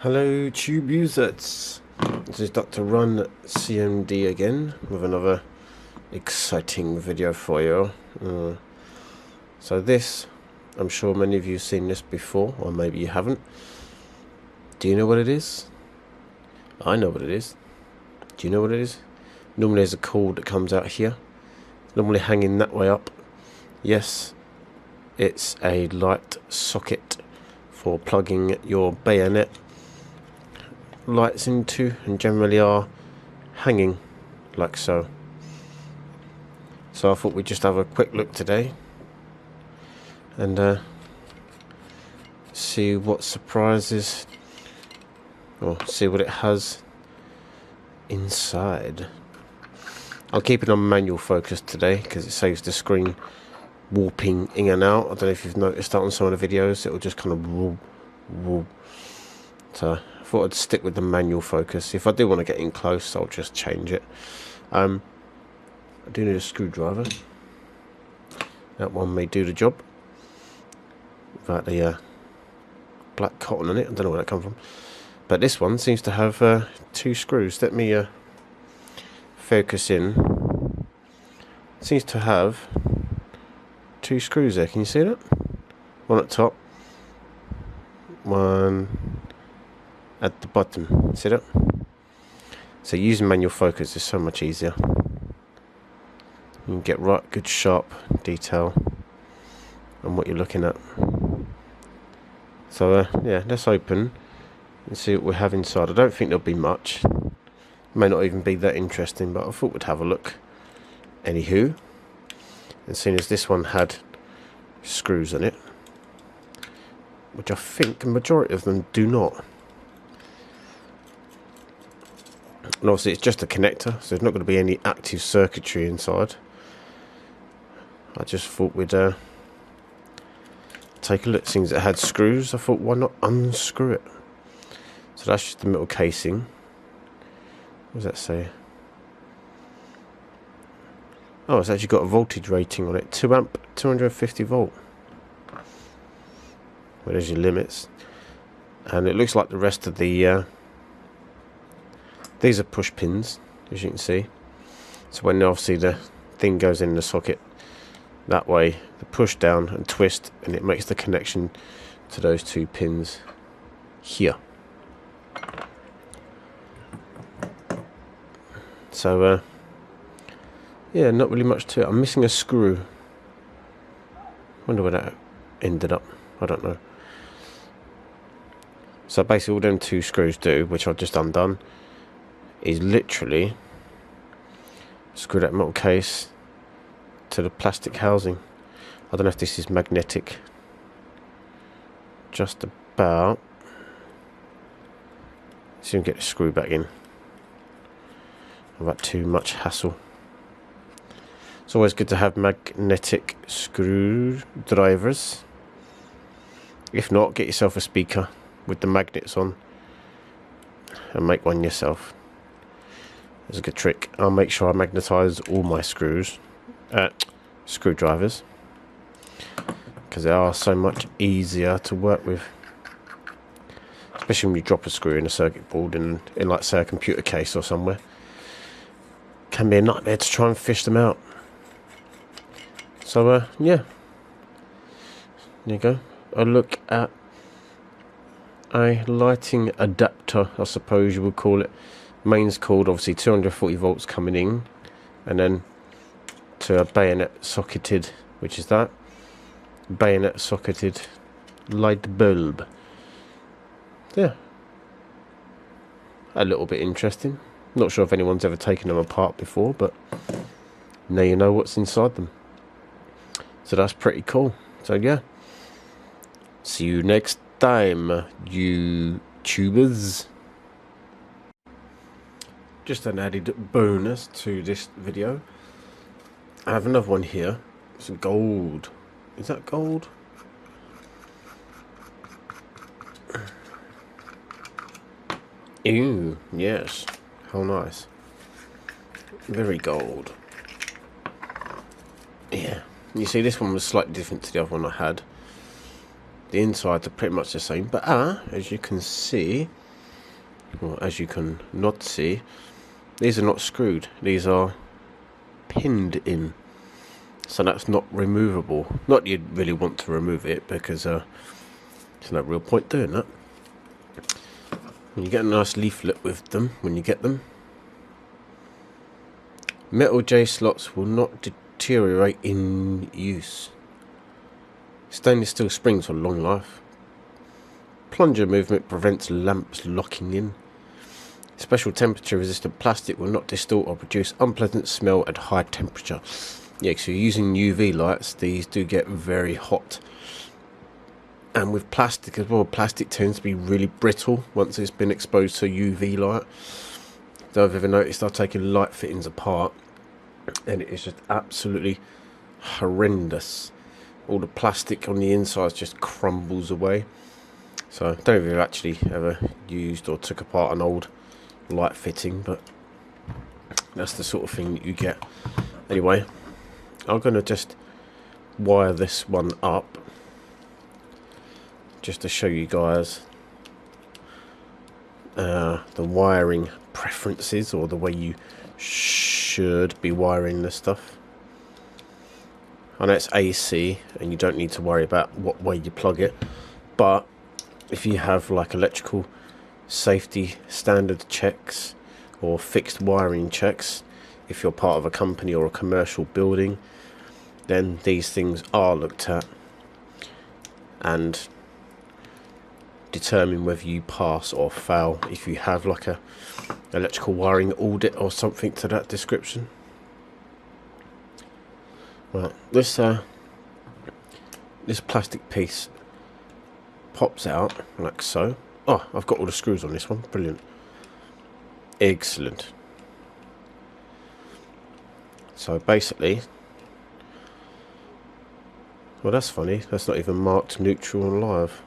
Hello tube users, this is DrRunCMD again with another exciting video for you. So this, I'm sure many of you have seen this before, or maybe you haven't. Do you know what it is? I know what it is. Do you know what it is? Normally there's a cord that comes out here, normally hanging that way up. Yes, it's a light socket for plugging your bayonet lights into, and generally are hanging like so. So I thought we'd just have a quick look today and see what surprises, or see what it has inside. I'll keep it on manual focus today because it saves the screen warping in and out. I don't know if you've noticed that on some of the videos, it'll just kind of whoop. So I thought I'd stick with the manual focus. If I do want to get in close, I'll just change it. I do need a screwdriver. That one may do the job. Without the black cotton on it, I don't know where that comes from. But this one seems to have 2 screws. Let me focus in. It seems to have 2 screws there. Can you see that? One at the top, one at the bottom. See that? So using manual focus is so much easier. You can get right good sharp detail on what you're looking at. So yeah, let's open and see what we have inside. I don't think there'll be much. May not even be that interesting, but I thought we'd have a look. Anywho, and seeing as this one had screws on it, which I think the majority of them do not. And obviously it's just a connector, so there's not going to be any active circuitry inside. I just thought we'd take a look. Since it had screws, I thought, why not unscrew it? So that's just the metal casing. What does that say? Oh, it's actually got a voltage rating on it. 2 amp, 250 volt. Well, there's your limits. And it looks like the rest of the these are push pins, as you can see. So when obviously the thing goes in the socket, that way the push down and twist, and it makes the connection to those 2 pins here. So yeah, not really much to it. I'm missing a screw. Wonder where that ended up. I don't know. So basically all them 2 screws do, which I've just undone, is literally screw that metal case to the plastic housing. I don't know if this is magnetic. Just about. So you can get the screw back in without too much hassle. It's always good to have magnetic screwdrivers. If not, get yourself a speaker with the magnets on and make one yourself. That's a good trick. I'll make sure I magnetise all my screwdrivers, because they are so much easier to work with, especially when you drop a screw in a circuit board in like say a computer case or somewhere. Can be a nightmare to try and fish them out. So yeah, there you go. A look at a lighting adapter, I suppose you would call it. Mains cord, obviously 240 volts coming in, and then to a bayonet socketed, which is that bayonet socketed light bulb. Yeah, a little bit interesting. Not sure if anyone's ever taken them apart before, but now you know what's inside them. So that's pretty cool. So yeah, see you next time, YouTubers. Just an added bonus to this video, I have another one here. It's gold. Is that gold? Ew, yes. How nice. Very gold. Yeah. You see, this one was slightly different to the other one I had. The insides are pretty much the same, but as you can see, well, as you can not see, these are not screwed, these are pinned in, so that's not removable. Not you'd really want to remove it, because there's no real point doing that. And you get a nice leaflet with them when you get them. Metal J slots will not deteriorate in use. Stainless steel springs for long life. Plunger movement prevents lamps locking in. Special temperature resistant plastic will not distort or produce unpleasant smell at high temperature. Yeah, so you're using UV lights, these do get very hot. And with plastic as well, plastic tends to be really brittle once it's been exposed to UV light. So I've ever noticed, I've taken light fittings apart and it is just absolutely horrendous. All the plastic on the inside just crumbles away. So I don't know if you've actually ever used or took apart an old light fitting, but that's the sort of thing that you get. Anyway, I'm going to just wire this one up just to show you guys the wiring preferences, or the way you should be wiring this stuff. I know it's AC and you don't need to worry about what way you plug it, but if you have like electrical safety standard checks or fixed wiring checks, if you're part of a company or a commercial building, then these things are looked at and determine whether you pass or fail if you have like a electrical wiring audit or something to that description. Right, this plastic piece pops out like so. Oh, I've got all the screws on this one. Brilliant. Excellent. So basically, well, that's funny. That's not even marked neutral and live.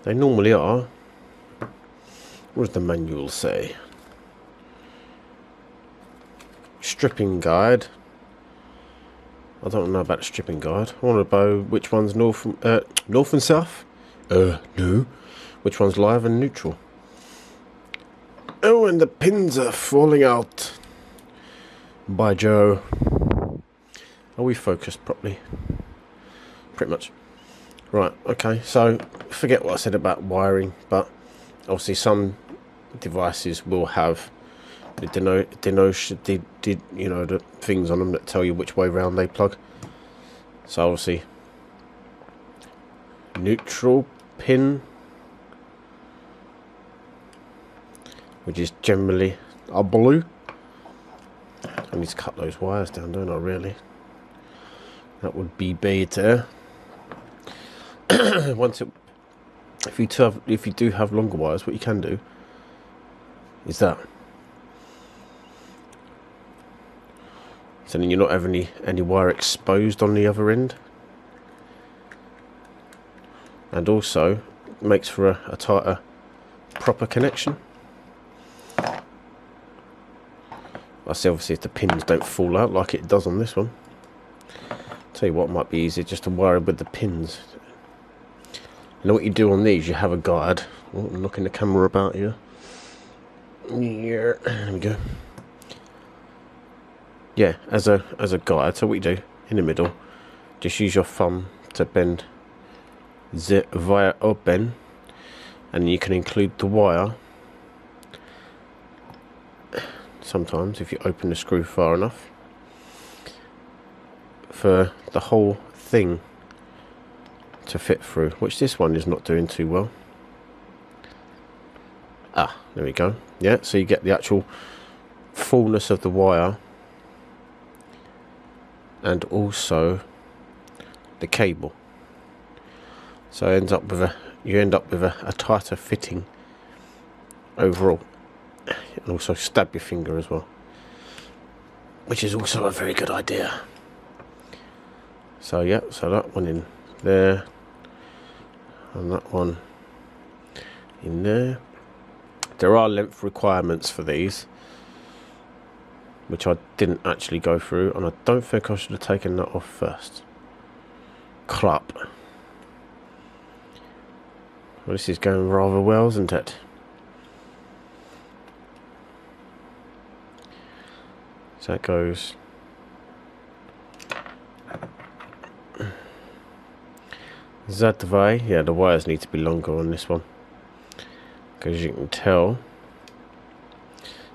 They normally are. What does the manual say? Stripping guide. I don't know about the stripping guide. I want to know which one's north and south. No. Which one's live and neutral? Oh, and the pins are falling out. By Joe. Are we focused properly? Pretty much. Right, okay, so forget what I said about wiring, but obviously some devices will have the the things on them that tell you which way round they plug. So obviously neutral pin, which is generally a blue. I need to cut those wires down, don't I, really? That would be better. If you do have longer wires, what you can do is that. So then you're not having any wire exposed on the other end, and also makes for a tighter, proper connection. I see, obviously, if the pins don't fall out like it does on this one. Tell you what, might be easier just to wire with the pins. You know what you do on these? You have a guide. Oh, I'm knocking the camera about here. Yeah, there we go. Yeah, as a guide. So what you do in the middle, just use your thumb to bend the wire open, and you can include the wire. Sometimes, if you open the screw far enough, for the whole thing to fit through, which this one is not doing too well. Ah, there we go. Yeah, so you get the actual fullness of the wire, and also the cable. So you end up with a tighter fitting overall, and also stab your finger as well, which is also a very good idea. So yeah, so that one in there, and that one in there. There are length requirements for these, which I didn't actually go through, and I don't think I should have taken that off first. Crap. Well, this is going rather well, isn't it? So it goes that way. Yeah, the wires need to be longer on this one, because you can tell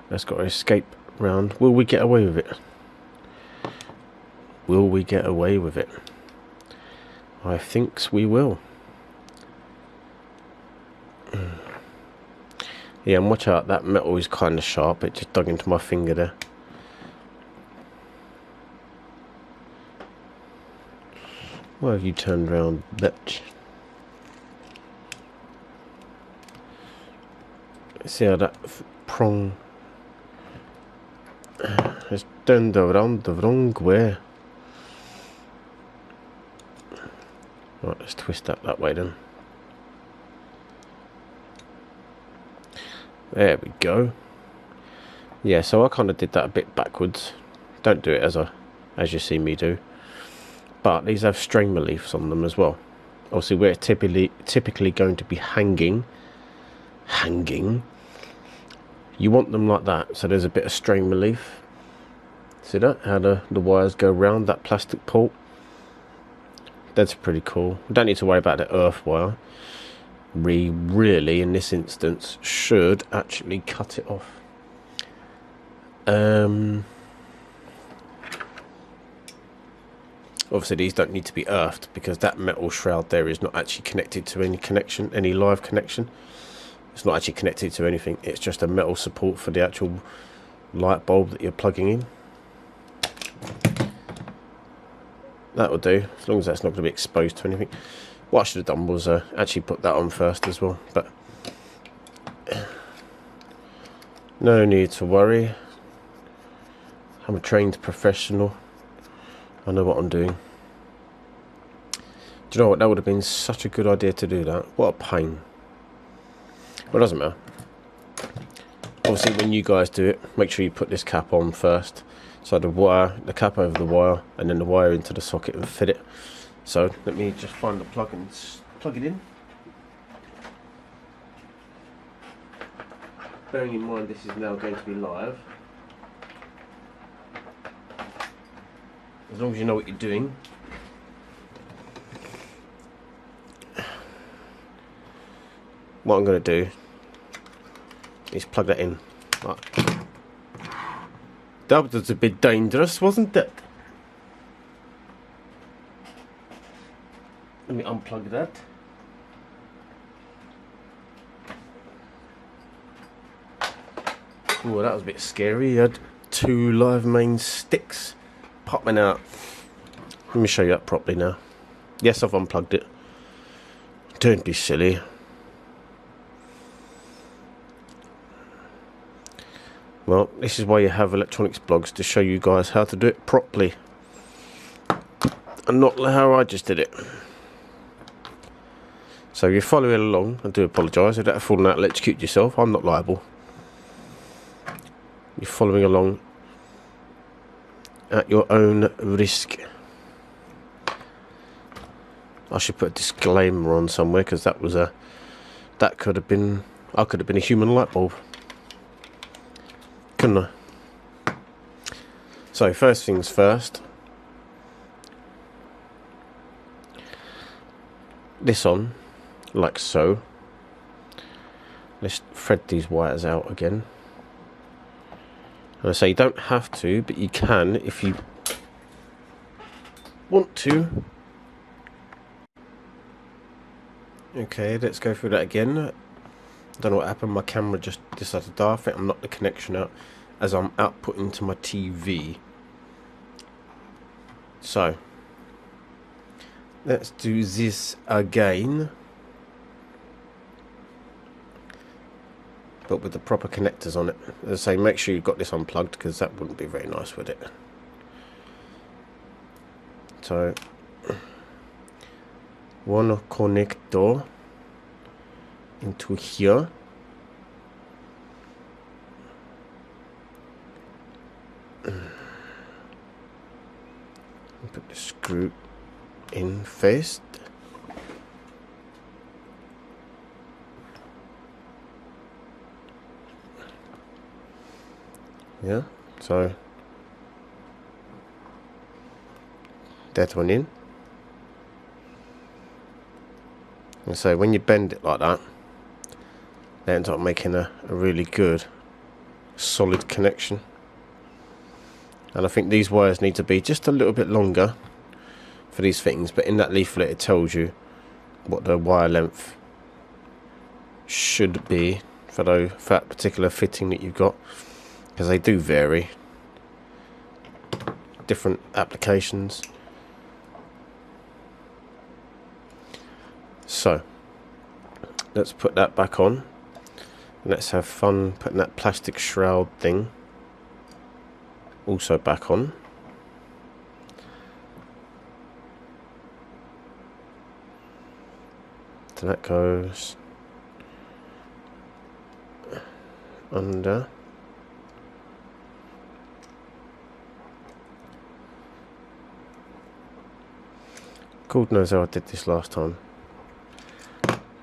that's got to escape round. Will we get away with it? Will we get away with it? I thinks we will. Yeah, and watch out, that metal is kind of sharp. It just dug into my finger there. Why have you turned round, bitch? See how that prong has turned around the wrong way. Right, let's twist that way then. There we go. Yeah, so I kind of did that a bit backwards. Don't do it as you see me do. But these have strain reliefs on them as well. Obviously, we're typically going to be hanging. You want them like that, so there's a bit of strain relief. See that? How the wires go round that plastic port. That's pretty cool. We don't need to worry about the earth wire. We really, in this instance, should actually cut it off. Obviously, these don't need to be earthed because that metal shroud there is not actually connected to any live connection. It's not actually connected to anything. It's just a metal support for the actual light bulb that you're plugging in. That will do, as long as that's not going to be exposed to anything. What I should have done was actually put that on first as well, but no need to worry. I'm a trained professional. I know what I'm doing. Do you know what? That would have been such a good idea to do that. What a pain. Well, it doesn't matter. Obviously, when you guys do it, make sure you put this cap on first. So the cap over the wire, and then the wire into the socket and fit it. So let me just find the plug and plug it in. Bearing in mind this is now going to be live. As long as you know what you're doing. What I'm going to do is plug that in. Right. That was a bit dangerous, wasn't it? Let me unplug that. Oh, that was a bit scary. You had two live main sticks popping out. Let me show you that properly now. Yes, I've unplugged it. Don't be silly. Well, this is why you have electronics blogs, to show you guys how to do it properly. And not how I just did it. So you're following along. I do apologise if that fallen out, electrocute yourself. I'm not liable. You're following along at your own risk. I should put a disclaimer on somewhere, because that was I could have been a human light bulb, couldn't I? So first things first. This on, like so. Let's thread these wires out again. And I say you don't have to, but you can if you want to. Okay, let's go through that again. Don't know what happened, my camera just decided to die. I think I'm knocked the connection out as I'm outputting to my TV. So let's do this again, but with the proper connectors on it. As I say, make sure you've got this unplugged, because that wouldn't be very nice with it. So one connector into here. Put the screw in first. Yeah, so that one in. And so when you bend it like that, it ends up making a really good solid connection. And I think these wires need to be just a little bit longer for these fittings, but in that leaflet it tells you what the wire length should be for that particular fitting that you've got, because they do vary, different applications. So let's put that back on. Let's have fun putting that plastic shroud thing also back on. So that goes under. God knows how I did this last time.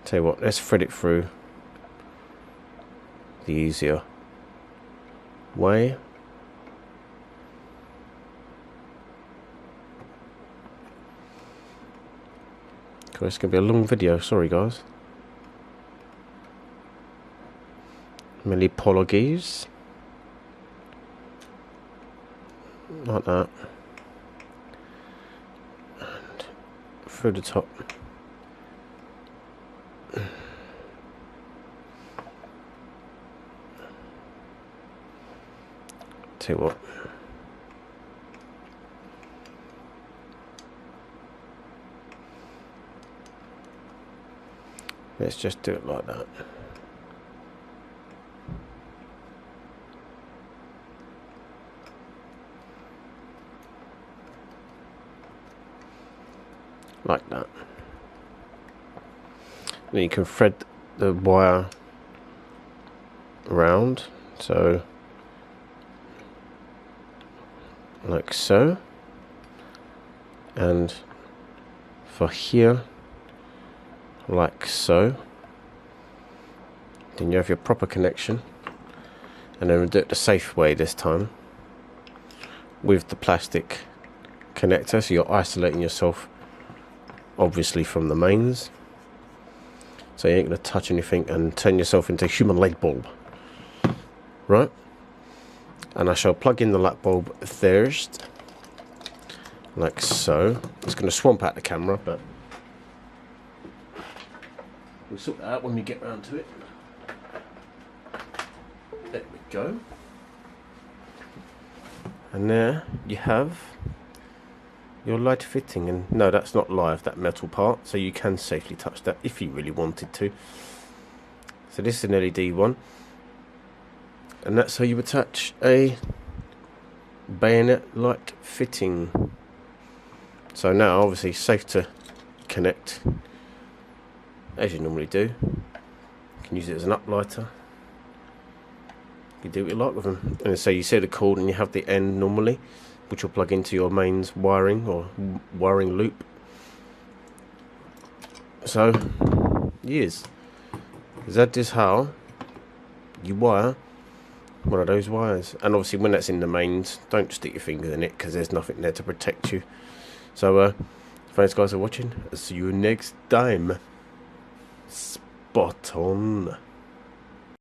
Tell you what, let's thread it through the easier way. Cool, it's going to be a long video, sorry guys. Many apologies. Like that. And through the top. Tell you what. Let's just do it like that. Like that. Then you can thread the wire around, so like so, and for here like so. Then you have your proper connection, and then we'll do it the safe way this time with the plastic connector, so you're isolating yourself obviously from the mains, so you ain't going to touch anything and turn yourself into a human light bulb, right? And I shall plug in the light bulb first, like so. It's going to swamp out the camera, but we'll sort that out when we get round to it. There we go. And there you have your light fitting. And no, that's not live, that metal part, so you can safely touch that if you really wanted to. So this is an LED one, and that's how you attach a bayonet light fitting. So now obviously safe to connect as you normally do. You can use it as an uplighter. You do what you like with them. And so you see the cord and you have the end normally, which will plug into your mains wiring or wiring loop. So yes, that is how you wire one of those wires. And obviously when that's in the mains, don't stick your fingers in it, because there's nothing there to protect you. So thanks guys for watching. I'll see you next time. Spot on.